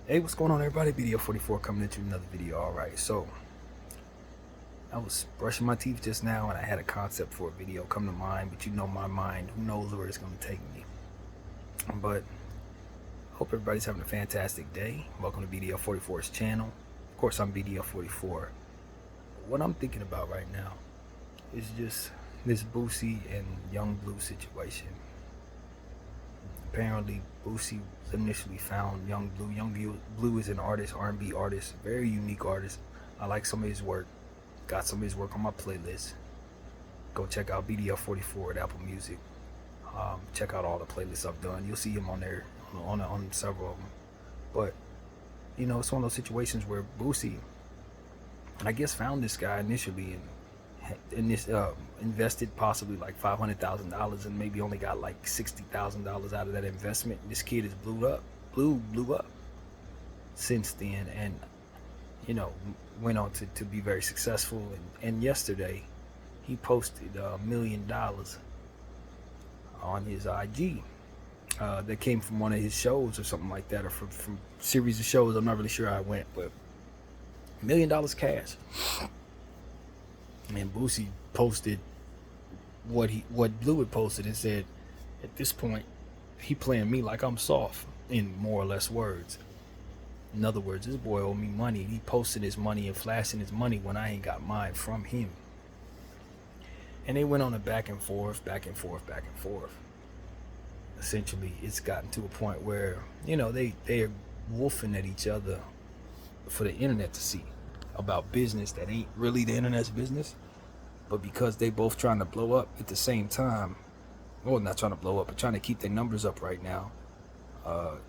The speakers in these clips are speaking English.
Hey, what's going on, everybody? BDF 44 coming into another video. Alright, so I was brushing my teeth just now and I had a concept for a video come to mind, but you know my mind, who knows where it's going to take me. But hope everybody's having a fantastic day. Welcome to BDF 44's channel. Of course, I'm BDF 44. What I'm thinking about right now is just this Boosie and Young Blue situation. Apparently, Boosie initially found Young Blue. Young Blue is an artist, R&B artist, very unique artist. I like some of his work. Got some of his work on my playlist. Go check out BDF 44 at Apple Music. Check out all the playlists I've done. You'll see him on there, on several of them. But you know, it's one of those situations where Boosie, I guess, found this guy initially and invested possibly like $500,000 and maybe only got like $60,000 out of that investment. This kid has blew up since then, and you know, went on to be very successful. And yesterday he posted $1 million on his IG that came from one of his shows or something like that, or from series of shows. I'm not really sure how it went, but $1 million cash. And Boosie posted what Blue had posted and said, at this point, he playing me like I'm soft, in more or less words. In other words, this boy owe me money. He posted his money and flashing his money when I ain't got mine from him. And they went on a back and forth. Essentially, it's gotten to a point where, you know, they're wolfing at each other for the internet to see about business that ain't really the internet's business. But because they both trying to blow up at the same time, well, not trying to blow up, but trying to keep their numbers up right now,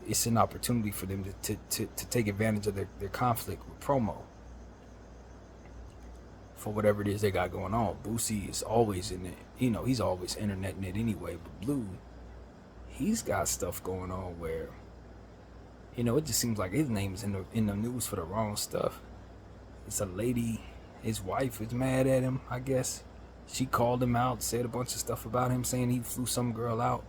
it's an opportunity for them to take advantage of their conflict with promo for whatever it is they got going on. Boosie is always in it, you know, he's always interneting it anyway. But Blue, he's got stuff going on where, you know, it just seems like his name is in the news for the wrong stuff. It's a lady, his wife is mad at him, I guess. She called him out, said a bunch of stuff about him, saying he flew some girl out.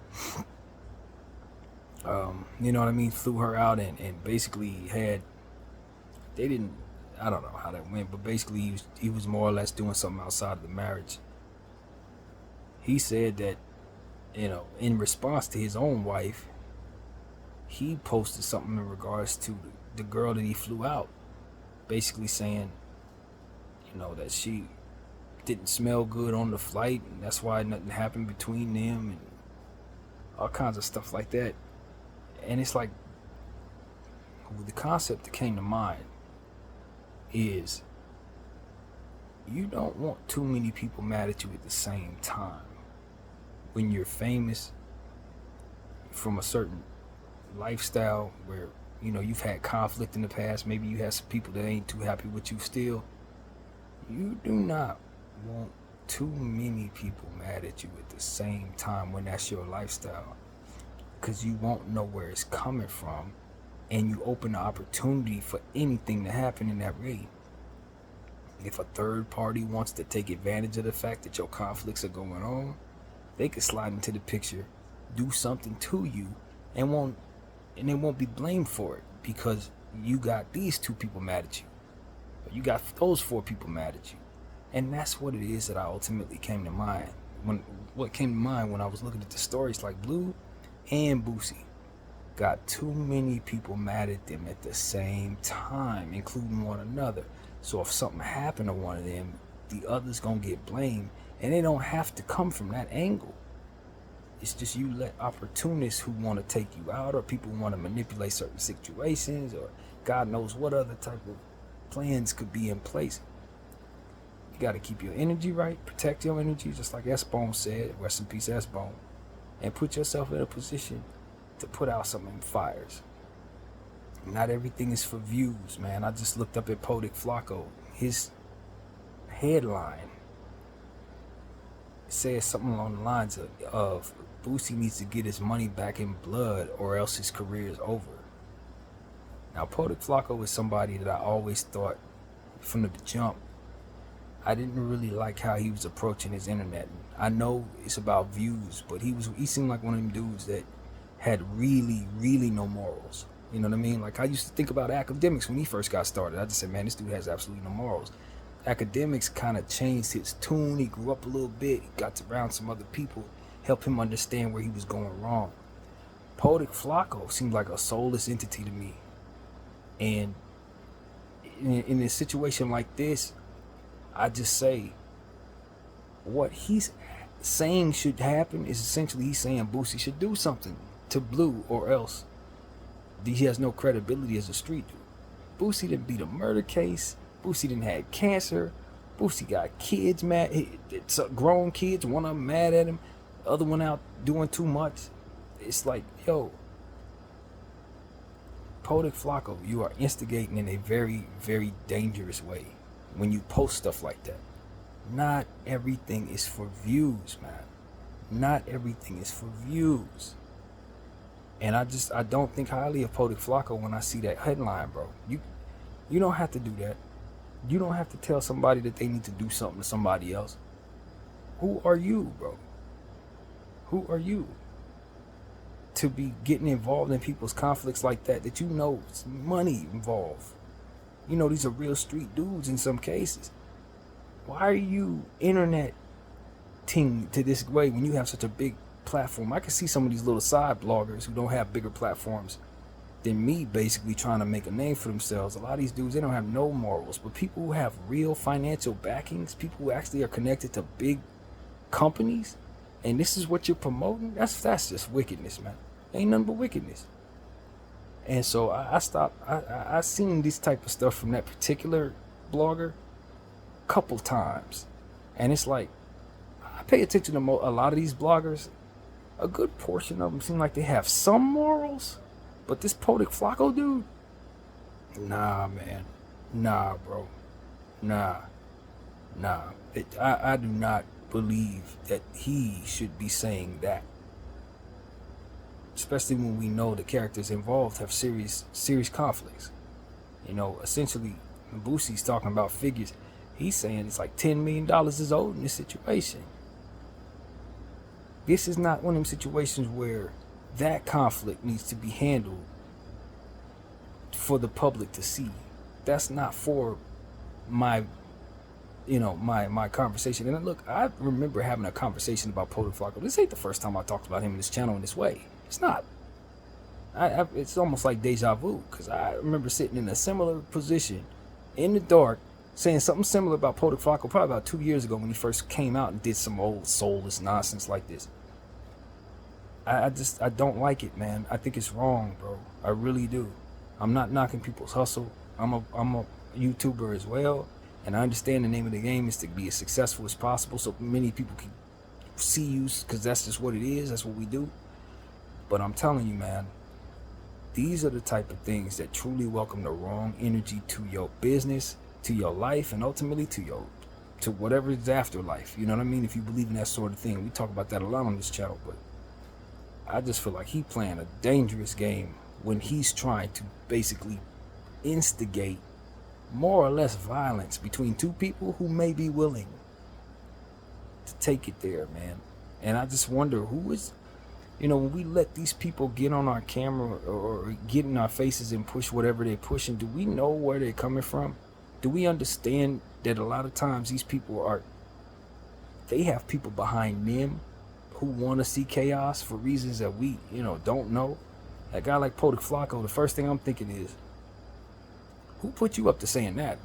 You know what I mean? Flew her out and basically I don't know how that went, but basically he was more or less doing something outside of the marriage. He said that, you know, in response to his own wife, he posted something in regards to the girl that he flew out, basically saying, you know, that she didn't smell good on the flight and that's why nothing happened between them and all kinds of stuff like that. And it's like, the concept that came to mind is, you don't want too many people mad at you at the same time. When you're famous from a certain lifestyle where, you know, you've had conflict in the past, maybe you had some people that ain't too happy with you still, you do not want too many people mad at you at the same time when that's your lifestyle, because you won't know where it's coming from, and you open the opportunity for anything to happen in that way. If a third party wants to take advantage of the fact that your conflicts are going on, they could slide into the picture, do something to you, and they won't be blamed for it, because you got these 2 people mad at you, or you got those 4 people mad at you. And that's what it is that I ultimately came to mind. What came to mind when I was looking at the stories, like Blue and Boosie got too many people mad at them at the same time, including one another. So if something happened to one of them, the other's gonna get blamed, and they don't have to come from that angle. It's just, you let opportunists who want to take you out, or people who want to manipulate certain situations, or God knows what other type of plans could be in place. You got to keep your energy right, protect your energy, just like S-Bone said, rest in peace S-Bone, and put yourself in a position to put out some fires. Not everything is for views, man. I just looked up at Poetic Flacco. His headline says something along the lines of Boosie needs to get his money back in blood or else his career is over. Now, Poetic Flacco is somebody that I always thought from the jump, I didn't really like how he was approaching his internet. I know it's about views, but he seemed like one of them dudes that had really no morals. You know what I mean? Like I used to think about academics when he first got started. I just said, man, this dude has absolutely no morals. Academics kind of changed his tune. He grew up a little bit. He got around some other people, helped him understand where he was going wrong. Poetic Flacco seemed like a soulless entity to me. And in a situation like this, I just say what he's saying should happen is essentially he's saying Boosie should do something to Blue, or else he has no credibility as a street dude. Boosie didn't beat a murder case. Boosie didn't have cancer. Boosie got kids mad. It's grown kids. One of them mad at him. The other one out doing too much. It's like, yo, Poetic Flacco, you are instigating in a very, very dangerous way when you post stuff like that. Not everything is for views, man. Not everything is for views. And I don't think highly of Poetic Flacco when I see that headline, bro. You don't have to do that. You don't have to tell somebody that they need to do something to somebody else. Who are you, bro? Who are you to be getting involved in people's conflicts like that you know it's money involved? You know, these are real street dudes in some cases. Why are you internet ting to this way when you have such a big platform? I can see some of these little side bloggers who don't have bigger platforms than me basically trying to make a name for themselves. A lot of these dudes, they don't have no morals. But people who have real financial backings, people who actually are connected to big companies, and this is what you're promoting, that's just wickedness, man. Ain't nothing but wickedness. And so I seen this type of stuff from that particular blogger a couple times. And it's like, I pay attention to a lot of these bloggers. A good portion of them seem like they have some morals. But this Poetic Flacco dude, nah, man. Nah, bro. Nah. I do not believe that he should be saying that. Especially when we know the characters involved have serious conflicts. You know, essentially, Boosie's talking about figures. He's saying it's like $10 million is owed in this situation. This is not one of them situations where that conflict needs to be handled for the public to see. That's not for my conversation. And look, I remember having a conversation about Poetic Flacco. This ain't the first time I talked about him in this channel in this way. It's not. It's almost like deja vu, because I remember sitting in a similar position in the dark saying something similar about Poetic Flacco probably about 2 years ago when he first came out and did some old soulless nonsense like this. I don't like it, man. I think it's wrong, bro. I really do. I'm not knocking people's hustle. I'm a YouTuber as well, and I understand the name of the game is to be as successful as possible so many people can see you, because that's just what it is. That's what we do. But I'm telling you, man, these are the type of things that truly welcome the wrong energy to your business, to your life, and ultimately to whatever is afterlife. You know what I mean? If you believe in that sort of thing. We talk about that a lot on this channel, but I just feel like he's playing a dangerous game when he's trying to basically instigate more or less violence between two people who may be willing to take it there, man. And I just wonder who is, when we let these people get on our camera or get in our faces and push whatever they're pushing, do we know where they're coming from? Do we understand that a lot of times these people they have people behind them who want to see chaos for reasons that we, don't know? A guy like Poetic Flacco, the first thing I'm thinking is, who put you up to saying that?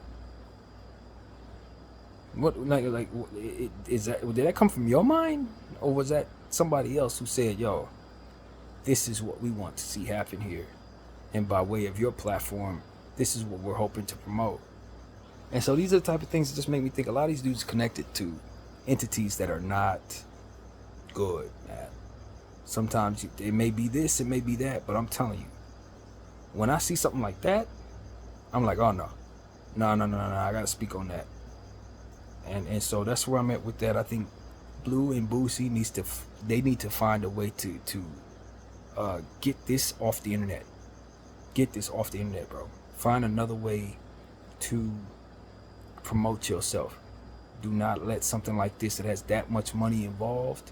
What did that come from your mind, or was that somebody else who said, "Yo, this is what we want to see happen here, and by way of your platform, this is what we're hoping to promote"? And so these are the type of things that just make me think a lot of these dudes connected to entities that are not good, man. Sometimes it may be this, it may be that, but I'm telling you, when I see something like that, I'm like, oh no, I gotta speak on that. And so that's where I'm at with that. I think Blue and Boosie need to find a way to get this off the internet. Get this off the internet, bro. Find another way to promote yourself. Do not let something like this that has that much money involved,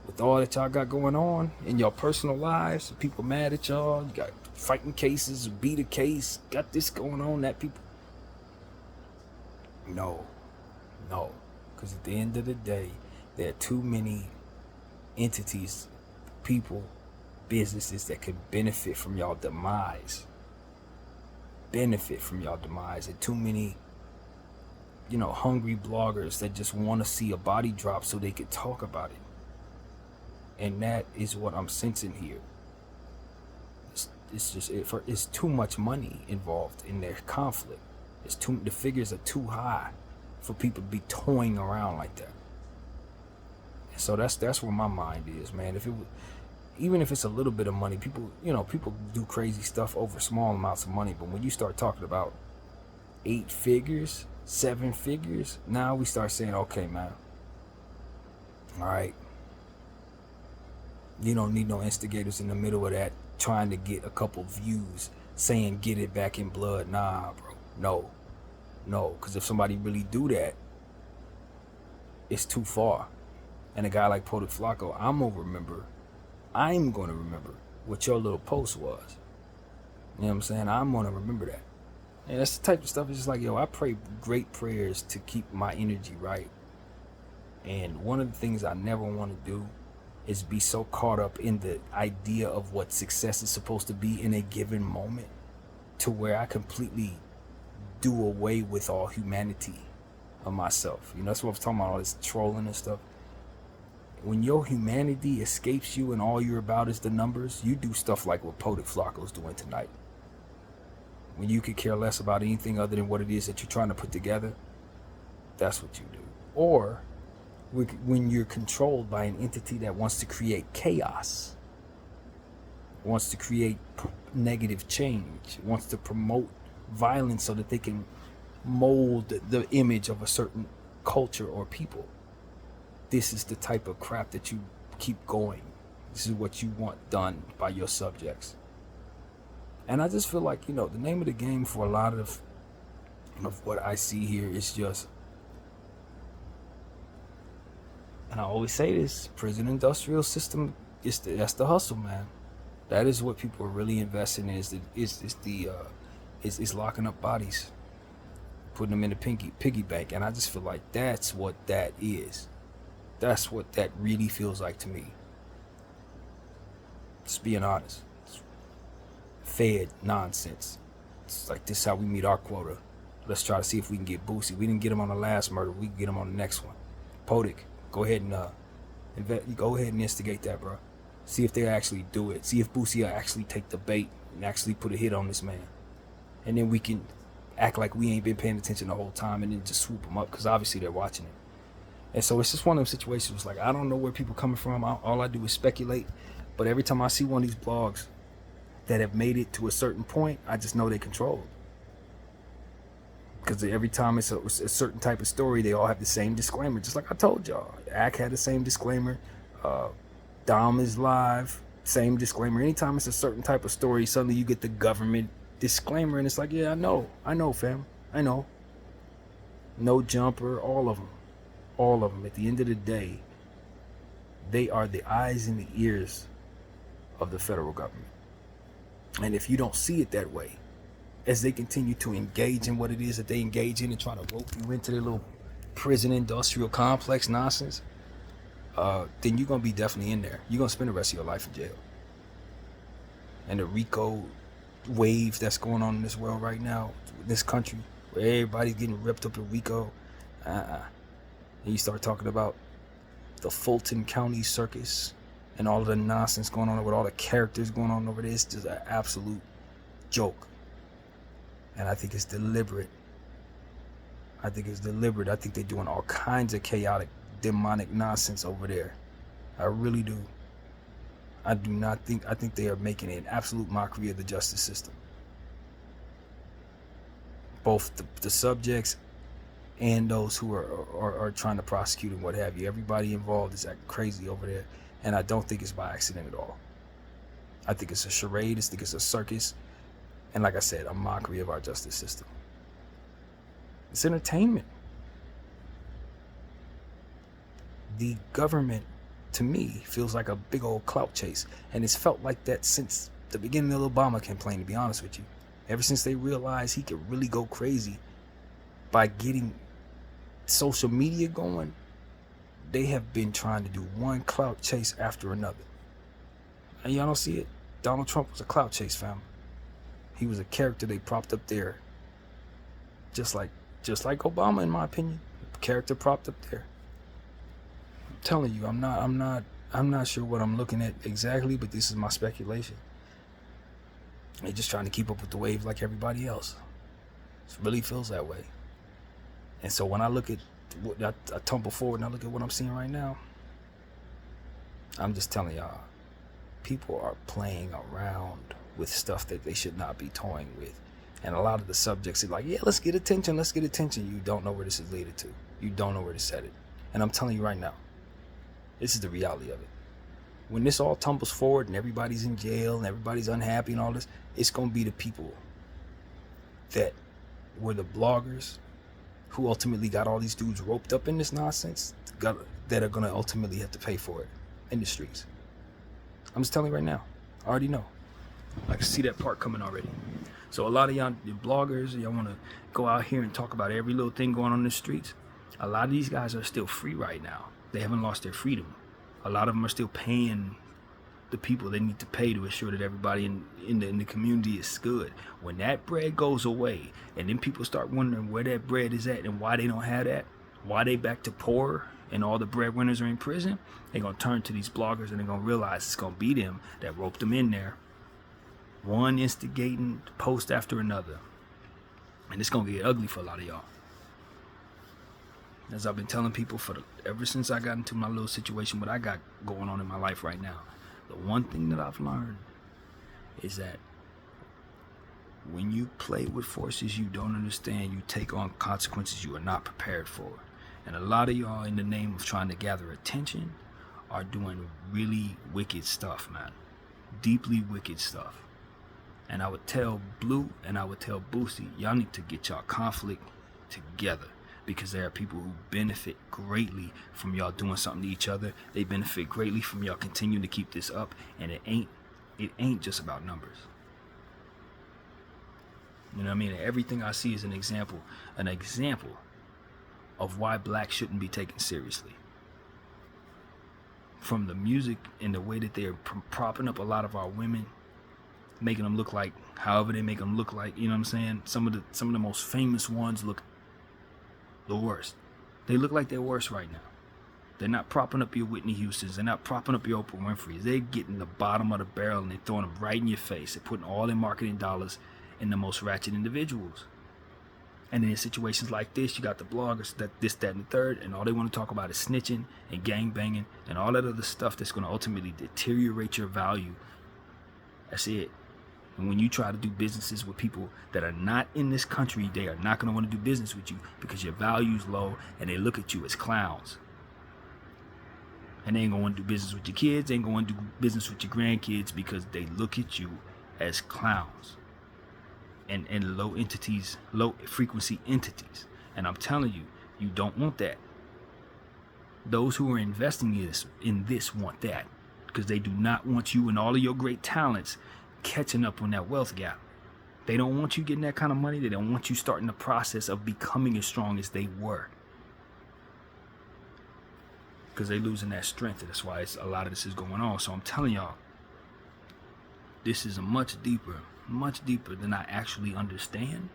with all that y'all got going on in your personal lives, people mad at y'all, you got fighting cases, beat a case, got this going on, that people. No. Because at the end of the day, there are too many entities, people, businesses that could benefit from y'all demise. And too many, hungry bloggers that just want to see a body drop so they could talk about it. And that is what I'm sensing here. It's too much money involved in their conflict. The figures are too high for people to be toying around like that. And so that's where my mind is, man. Even if it's a little bit of money, people do crazy stuff over small amounts of money. But when you start talking about 8 figures, 7 figures, now we start saying, okay, man, all right, you don't need no instigators in the middle of that trying to get a couple views saying get it back in blood. Nah, bro, no, because if somebody really do that, it's too far. And a guy like Poetic Flacco, I'm going to remember what your little post was. You know what I'm saying? I'm going to remember that. And that's the type of stuff. It's just like, I pray great prayers to keep my energy right. And one of the things I never want to do is be so caught up in the idea of what success is supposed to be in a given moment to where I completely do away with all humanity of myself. That's what I'm talking about, all this trolling and stuff. When your humanity escapes you and all you're about is the numbers, you do stuff like what Poetic Flacco's doing tonight. When you could care less about anything other than what it is that you're trying to put together, that's what you do. Or when you're controlled by an entity that wants to create chaos, wants to create negative change, wants to promote violence so that they can mold the image of a certain culture or people. This is the type of crap that you keep going. This is what you want done by your subjects. And I just feel like, the name of the game for a lot of what I see here is just, and I always say this, prison industrial system, that's the hustle, man. That is what people are really investing in, is locking up bodies, putting them in the piggy bank. And I just feel like that's what that is. That's what that really feels like to me. Just being honest. It's fed nonsense. It's like, this is how we meet our quota. Let's try to see if we can get Boosie. We didn't get him on the last murder. We can get him on the next one. Poetic, go ahead and instigate that, bro. See if they actually do it. See if Boosie will actually take the bait and actually put a hit on this man. And then we can act like we ain't been paying attention the whole time and then just swoop him up, because obviously they're watching it. And so it's just one of those situations, like, I don't know where people are coming from. All I do is speculate. But every time I see one of these blogs that have made it to a certain point, I just know they're controlled. Because every time it's a certain type of story, they all have the same disclaimer. Just like I told y'all. Ak had the same disclaimer. Dom is live. Same disclaimer. Anytime it's a certain type of story, suddenly you get the government disclaimer. And it's like, yeah, I know, fam. I know. No Jumper, all of them. All of them. At the end of the day, they are the eyes and the ears of the federal government. And if you don't see it that way, as they continue to engage in what it is that they engage in and try to rope you into their little prison industrial complex nonsense, then you're going to be definitely in there. You're going to spend the rest of your life in jail. And the RICO wave that's going on in this world right now, this country, where everybody's getting ripped up in RICO, and you start talking about the Fulton County Circus and all of the nonsense going on with all the characters going on over there. It's just an absolute joke. And I think it's deliberate. I think they're doing all kinds of chaotic, demonic nonsense over there. I really do. I think they are making an absolute mockery of the justice system. Both the subjects and those who are trying to prosecute and what have you. Everybody involved is acting crazy over there. And I don't think it's by accident at all. I think it's a charade. I think it's a circus. And like I said, a mockery of our justice system. It's entertainment. The government, to me, feels like a big old clout chase. And it's felt like that since the beginning of the Obama campaign, to be honest with you. Ever since they realized he could really go crazy by getting social media going, they have been trying to do one clout chase after another. And y'all don't see it? Donald Trump was a clout chase, fam. He was a character they propped up there. Just like Obama, in my opinion. A character propped up there. I'm telling you, I'm not sure what I'm looking at exactly, but this is my speculation. They're just trying to keep up with the wave like everybody else. It really feels that way. And so when I look at I tumble forward and I look at what I'm seeing right now, I'm just telling y'all, people are playing around with stuff that they should not be toying with. And a lot of the subjects are like, yeah, let's get attention. You don't know where this is leading to. You don't know where to set it. And I'm telling you right now, this is the reality of it. When this all tumbles forward and everybody's in jail and everybody's unhappy and all this, it's going to be the people that were the bloggers who ultimately got all these dudes roped up in this nonsense that are going to ultimately have to pay for it in the streets. I'm just telling you right now. I already know. I can see that part coming already. So a lot of y'all bloggers, y'all want to go out here and talk about every little thing going on in the streets. A lot of these guys are still free right now. They haven't lost their freedom. A lot of them are still paying the people they need to pay to ensure that everybody in the community is good. When that bread goes away, and then people start wondering where that bread is at and why they don't have that, why they back to poor and all the breadwinners are in prison, they're going to turn to these bloggers and they're going to realize it's going to be them that roped them in there. One instigating post after another. And it's going to get ugly for a lot of y'all. As I've been telling people ever since I got into my little situation, what I got going on in my life right now, the one thing that I've learned is that when you play with forces you don't understand, you take on consequences you are not prepared for. And a lot of y'all, in the name of trying to gather attention, are doing really wicked stuff, man. Deeply wicked stuff. And I would tell Blue and I would tell Boosie, y'all need to get y'all conflict together. Because there are people who benefit greatly from y'all doing something to each other. They benefit greatly from y'all continuing to keep this up. And it ain't just about numbers. You know what I mean? Everything I see is an example of why black shouldn't be taken seriously. From the music and the way that they're propping up a lot of our women, making them look like however they make them look like, you know what I'm saying? Some of the most famous ones look the worst. They look like they're worse right now. They're not propping up your Whitney Houstons. They're not propping up your Oprah Winfrey's. They're getting the bottom of the barrel and they're throwing them right in your face. They're putting all their marketing dollars in the most ratchet individuals. And in situations like this, you got the bloggers, that this, that, and the third, and all they want to talk about is snitching and gang banging and all that other stuff that's going to ultimately deteriorate your value. That's it. And when you try to do businesses with people that are not in this country, they are not going to want to do business with you because your value's low and they look at you as clowns. And they ain't going to want to do business with your kids. They ain't going to do business with your grandkids because they look at you as clowns and low frequency entities. And I'm telling you, you don't want that. Those who are investing in this want that because they do not want you and all of your great talents catching up on that wealth gap. They don't want you getting that kind of money. They don't want you starting the process of becoming as strong as they were. Because they're losing that strength. And that's why a lot of this is going on. So I'm telling y'all, this is much deeper than I actually understand.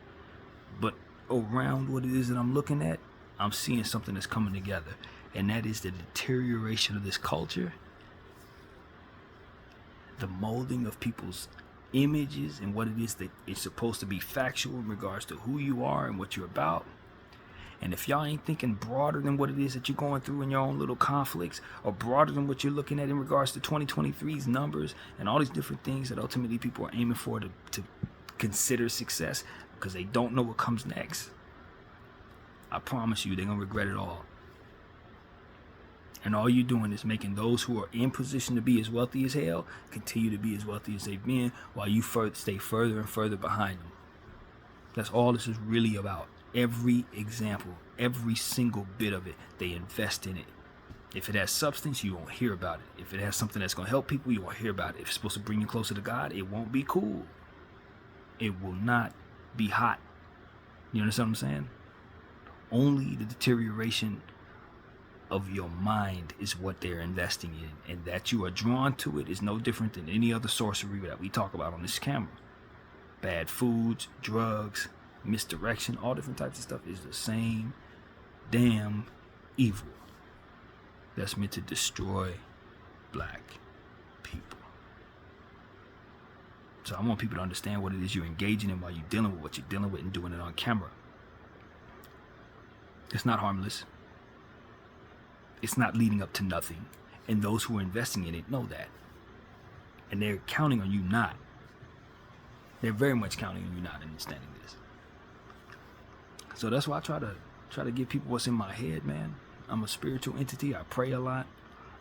But around what it is that I'm looking at, I'm seeing something that's coming together. And that is the deterioration of this culture. The molding of people's images and what it is that it's supposed to be factual in regards to who you are and what you're about. And if y'all ain't thinking broader than what it is that you're going through in your own little conflicts, or broader than what you're looking at in regards to 2023's numbers and all these different things that ultimately people are aiming for to consider success because they don't know what comes next, I promise you they're going to regret it all. And all you're doing is making those who are in position to be as wealthy as hell continue to be as wealthy as they've been while you stay further and further behind them. That's all this is really about. Every example, every single bit of it, they invest in it. If it has substance, you won't hear about it. If it has something that's going to help people, you won't hear about it. If it's supposed to bring you closer to God, it won't be cool. It will not be hot. You understand what I'm saying? Only the deterioration of your mind is what they're investing in, and that you are drawn to it is no different than any other sorcery that we talk about on this camera. Bad foods, drugs, misdirection, all different types of stuff is the same damn evil that's meant to destroy black people. So I want people to understand what it is you're engaging in while you're dealing with what you're dealing with and doing it on camera. It's not harmless. It's not leading up to nothing. And those who are investing in it know that. And they're counting on you not. They're very much counting on you not understanding this. So that's why I try to give people what's in my head, man. I'm a spiritual entity. I pray a lot.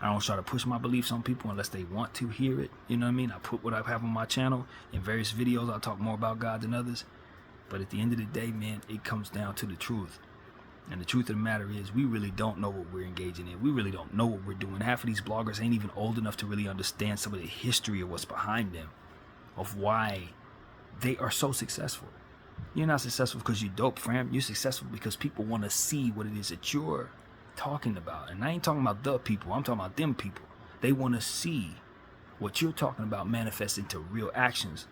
I don't try to push my beliefs on people unless they want to hear it. You know what I mean? I put what I have on my channel. In various videos, I talk more about God than others. But at the end of the day, man, it comes down to the truth. And the truth of the matter is, we really don't know what we're engaging in. We really don't know what we're doing. Half of these bloggers ain't even old enough to really understand some of the history of what's behind them, of why they are so successful. You're not successful because you're dope, fam. You're successful because people want to see what it is that you're talking about. And I ain't talking about the people. I'm talking about them people. They want to see what you're talking about manifest into real actions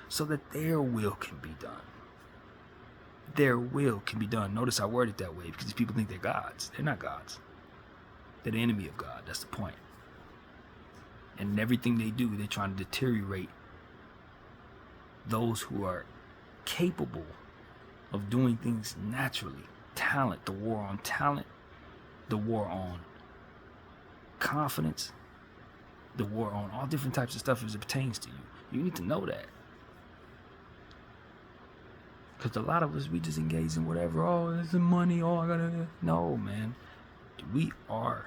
so that their will can be done. Their will can be done. Notice I word it that way because people think they're gods. They're not gods. They're the enemy of God. That's the point. And in everything they do, they're trying to deteriorate those who are capable of doing things naturally. Talent, the war on talent, the war on confidence, the war on all different types of stuff as it pertains to you. You need to know that. Because a lot of us, we just engage in whatever. Oh, it's the money. Oh, I gotta. No, man. We are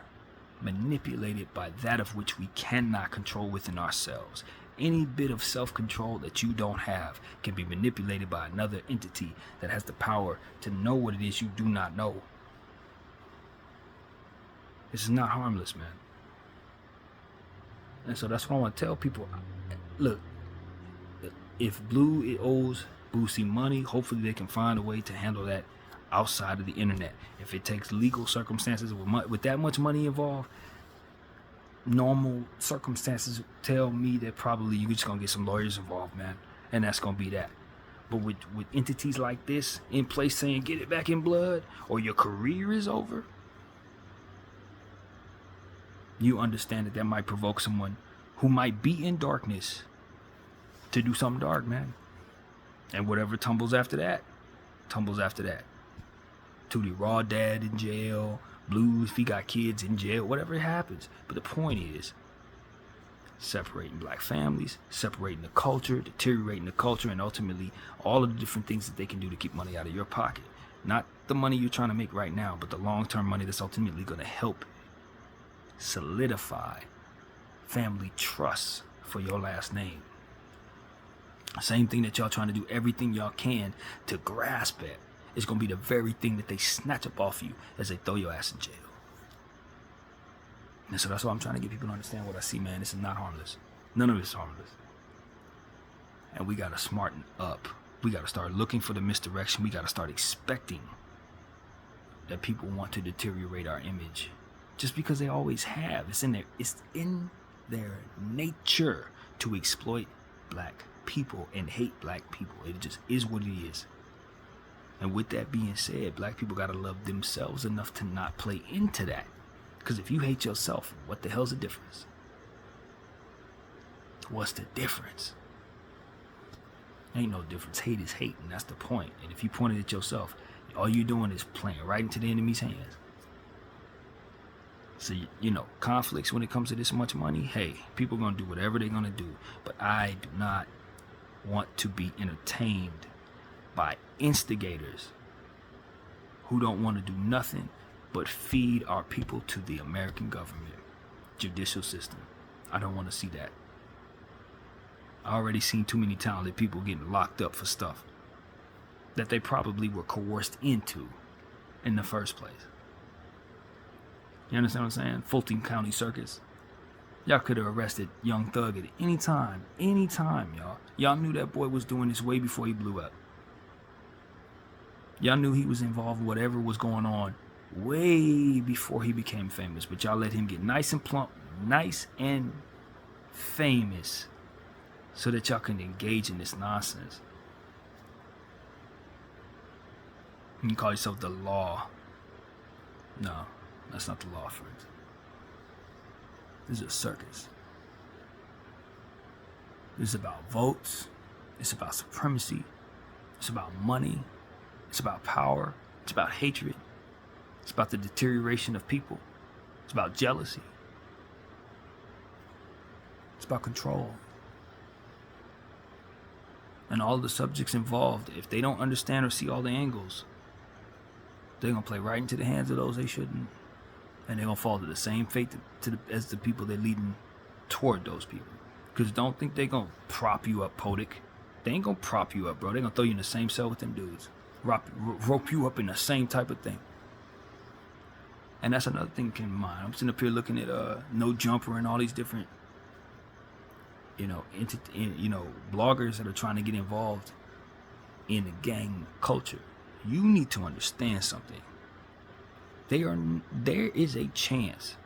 manipulated by that of which we cannot control within ourselves. Any bit of self-control that you don't have can be manipulated by another entity that has the power to know what it is you do not know. This is not harmless, man. And so that's what I want to tell people. Look, if Blue owes Boosie money, hopefully they can find a way to handle that outside of the internet. If it takes legal circumstances with that much money involved, normal circumstances tell me that probably you're just gonna get some lawyers involved, man, and that's gonna be that. But with entities like this in place saying get it back in blood or your career is over, you understand that might provoke someone who might be in darkness to do something dark, man. And whatever tumbles after that, tumbles after that. Tootie Raw dad in jail, Blue if he got kids in jail, whatever happens. But the point is, separating black families, separating the culture, deteriorating the culture, and ultimately all of the different things that they can do to keep money out of your pocket. Not the money you're trying to make right now, but the long-term money that's ultimately going to help solidify family trust for your last name. Same thing that y'all trying to do everything y'all can to grasp at is going to be the very thing that they snatch up off you as they throw your ass in jail. And so that's why I'm trying to get people to understand what I see, man. This is not harmless. None of it's harmless. And we got to smarten up. We got to start looking for the misdirection. We got to start expecting that people want to deteriorate our image just because they always have. It's in their nature to exploit black people and hate black people. It just is what it is. And with that being said, black people gotta love themselves enough to not play into that. Because if you hate yourself, what the hell's the difference? What's the difference? Ain't no difference. Hate is hate, and that's the point. And if you point it at yourself, all you're doing is playing right into the enemy's hands. So, conflicts when it comes to this much money, hey, people are going to do whatever they're going to do. But I do not want to be entertained by instigators who don't want to do nothing but feed our people to the American government, judicial system. I don't want to see that. I already seen too many talented people getting locked up for stuff that they probably were coerced into in the first place. You understand what I'm saying? Fulton County Circus. Y'all could have arrested Young Thug at any time, y'all. Y'all knew that boy was doing this way before he blew up. Y'all knew he was involved in whatever was going on way before he became famous, but y'all let him get nice and plump, nice and famous, so that y'all can engage in this nonsense. You call yourself the law. No, that's not the law, friends. This is a circus. This is about votes. It's about supremacy. It's about money. It's about power. It's about hatred. It's about the deterioration of people. It's about jealousy. It's about control. And all the subjects involved, if they don't understand or see all the angles, they're going to play right into the hands of those they shouldn't. And they're going to fall to the same fate as the people they're leading toward those people. Because don't think they're going to prop you up, Podik. They ain't going to prop you up, bro. They're going to throw you in the same cell with them dudes. Rope you up in the same type of thing. And that's another thing to keep in mind. I'm sitting up here looking at No Jumper and all these different, bloggers that are trying to get involved in the gang culture. You need to understand something. There is a chance.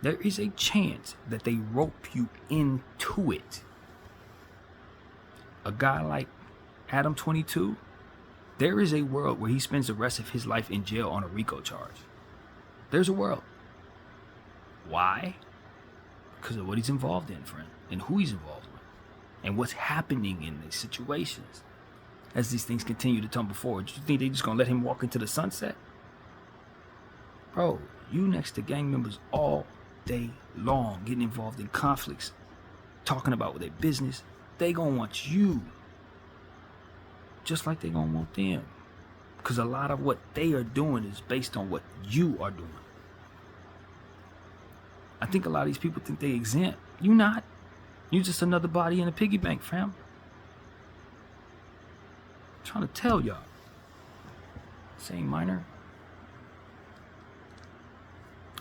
There is a chance that they rope you into it. A guy like Adam 22, there is a world where he spends the rest of his life in jail on a RICO charge. There's a world. Why? Because of what he's involved in, friend, and who he's involved with, and what's happening in these situations as these things continue to tumble forward. Do you think they're just going to let him walk into the sunset? Bro, you next to gang members all day long, getting involved in conflicts, talking about their business. They going to want you just like they going to want them. Because a lot of what they are doing is based on what you are doing. I think a lot of these people think they exempt. You not. You just another body in a piggy bank, fam. I'm trying to tell y'all. This ain't minor.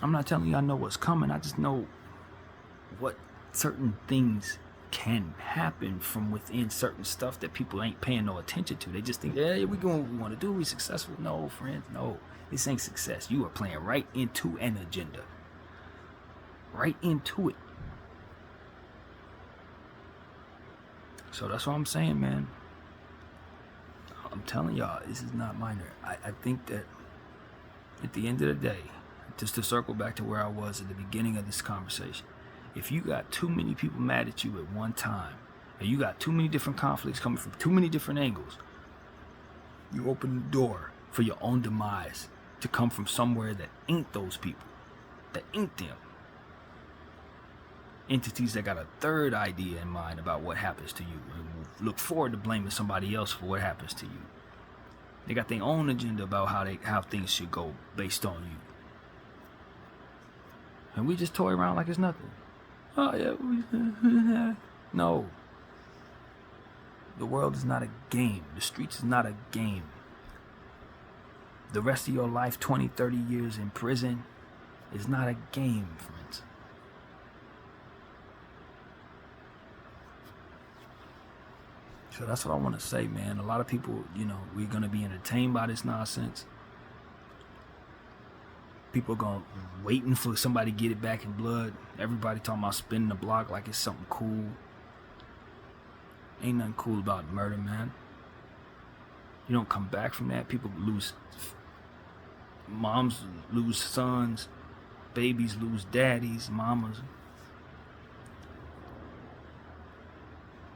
I'm not telling you I know what's coming. I just know what certain things can happen from within certain stuff that people ain't paying no attention to. They just think, yeah, we doing what we want to do. We successful. No, friends, no. This ain't success. You are playing right into an agenda. Right into it. So that's what I'm saying, man. I'm telling y'all, this is not minor. I think that at the end of the day, just to circle back to where I was at the beginning of this conversation, if you got too many people mad at you at one time, and you got too many different conflicts coming from too many different angles, you open the door for your own demise to come from somewhere that ain't those people, that ain't them. Entities that got a third idea in mind about what happens to you and look forward to blaming somebody else for what happens to you. They got their own agenda about how things should go based on you. And we just toy around like it's nothing. Oh yeah, no. The world is not a game. The streets is not a game. The rest of your life, 20, 30 years in prison, is not a game, friends. So that's what I want to say, man. A lot of people, we're going to be entertained by this nonsense. People are waiting for somebody to get it back in blood. Everybody talking about spinning the block like it's something cool. Ain't nothing cool about murder, man. You don't come back from that. People lose, moms lose sons, babies lose daddies, mamas.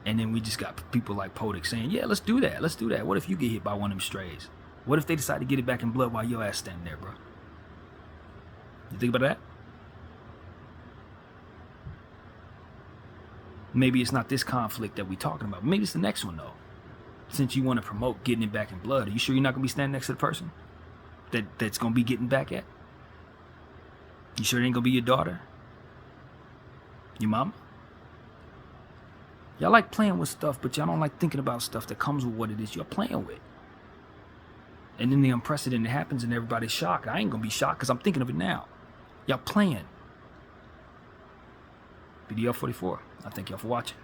And then we just got people like Podik saying, yeah, let's do that. Let's do that. What if you get hit by one of them strays? What if they decide to get it back in blood while your ass standing there, bro? You think about that? Maybe it's not this conflict that we're talking about. Maybe it's the next one, though. Since you want to promote getting it back in blood, are you sure you're not going to be standing next to the person that's going to be getting back at? You sure it ain't going to be your daughter? Your mama? Y'all like playing with stuff, but y'all don't like thinking about stuff that comes with what it is you're playing with. And then the unprecedented happens and everybody's shocked. I ain't gonna be shocked because I'm thinking of it now. Y'all playing. BDF 44. I thank y'all for watching.